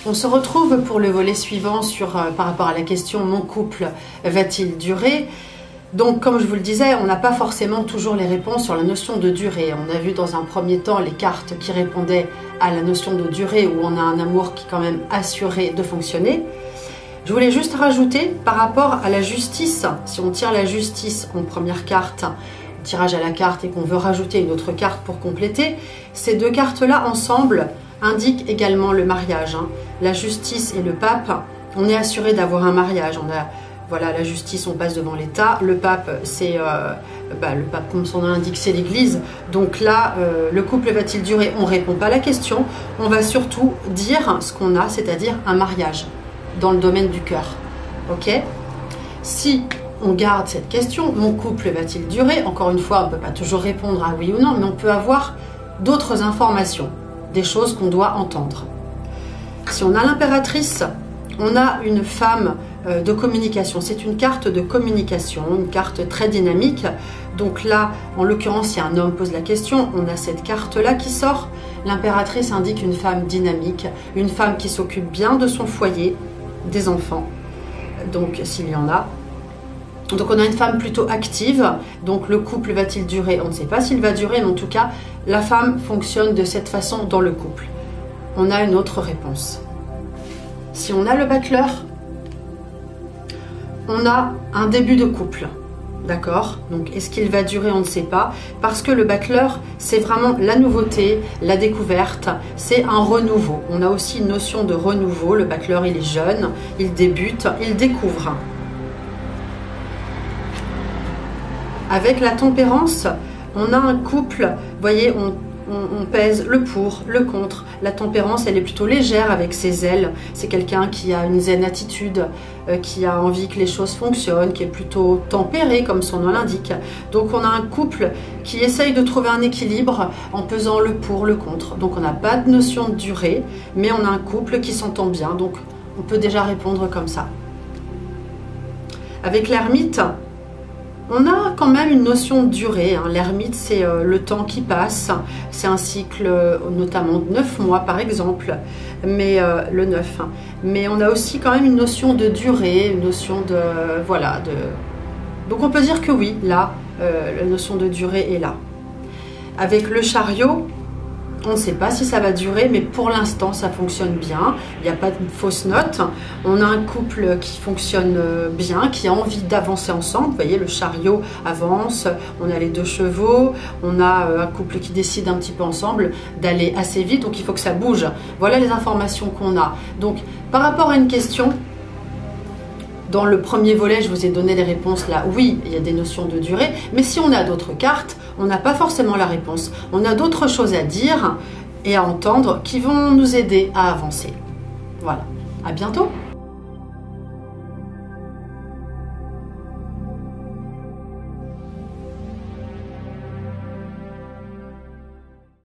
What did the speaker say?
On se retrouve pour le volet suivant par rapport à la question « Mon couple va-t-il durer ?» Donc, comme je vous le disais, on n'a pas forcément toujours les réponses sur la notion de durée. On a vu dans un premier temps les cartes qui répondaient à la notion de durée où on a un amour qui est quand même assuré de fonctionner. Je voulais juste rajouter par rapport à la justice, si on tire la justice en première carte, tirage à la carte et qu'on veut rajouter une autre carte pour compléter, ces deux cartes-là ensemble indiquent également le mariage. La justice et le pape, on est assuré d'avoir un mariage. Voilà, la justice, on passe devant l'État. Le pape, c'est le pape, comme son nom l'indique, c'est l'Église. Donc là, le couple va-t-il durer? On ne répond pas à la question. On va surtout dire ce qu'on a, c'est-à-dire un mariage dans le domaine du cœur. Ok? Si on garde cette question, mon couple va-t-il durer? Encore une fois, on ne peut pas toujours répondre à oui ou non, mais on peut avoir d'autres informations, des choses qu'on doit entendre. Si on a l'impératrice, on a une femme de communication. C'est une carte de communication, une carte très dynamique. Donc là, en l'occurrence, si un homme pose la question, on a cette carte-là qui sort. L'impératrice indique une femme dynamique, une femme qui s'occupe bien de son foyer, des enfants, donc s'il y en a. Donc on a une femme plutôt active. Donc le couple va-t-il durer? On ne sait pas s'il va durer, mais en tout cas, la femme fonctionne de cette façon dans le couple. On a une autre réponse. Si on a le battleur, on a un début de couple, d'accord? Donc est-ce qu'il va durer? On ne sait pas, parce que le battleur, c'est vraiment la nouveauté, la découverte, c'est un renouveau. On a aussi une notion de renouveau. Le battleur, il est jeune, il débute, il découvre. Avec la tempérance, on a un couple, vous voyez, on pèse le pour, le contre. La tempérance, elle est plutôt légère avec ses ailes. C'est quelqu'un qui a une zen attitude, qui a envie que les choses fonctionnent, qui est plutôt tempéré, comme son nom l'indique. Donc on a un couple qui essaye de trouver un équilibre en pesant le pour, le contre. Donc on n'a pas de notion de durée, mais on a un couple qui s'entend bien. Donc on peut déjà répondre comme ça. Avec l'ermite, on a quand même une notion de durée. L'ermite, c'est le temps qui passe. C'est un cycle notamment de 9 mois par exemple, mais le 9. Mais on a aussi quand même une notion de durée, une notion de... Voilà. Donc on peut dire que oui, là, la notion de durée est là. Avec le chariot, on ne sait pas si ça va durer, mais pour l'instant, ça fonctionne bien. Il n'y a pas de fausse note. On a un couple qui fonctionne bien, qui a envie d'avancer ensemble. Vous voyez, le chariot avance. On a les 2 chevaux. On a un couple qui décide un petit peu ensemble d'aller assez vite. Donc, il faut que ça bouge. Voilà les informations qu'on a. Donc, par rapport à une question, dans le premier volet, je vous ai donné les réponses là. Oui, il y a des notions de durée. Mais si on a d'autres cartes, on n'a pas forcément la réponse. On a d'autres choses à dire et à entendre qui vont nous aider à avancer. Voilà. À bientôt.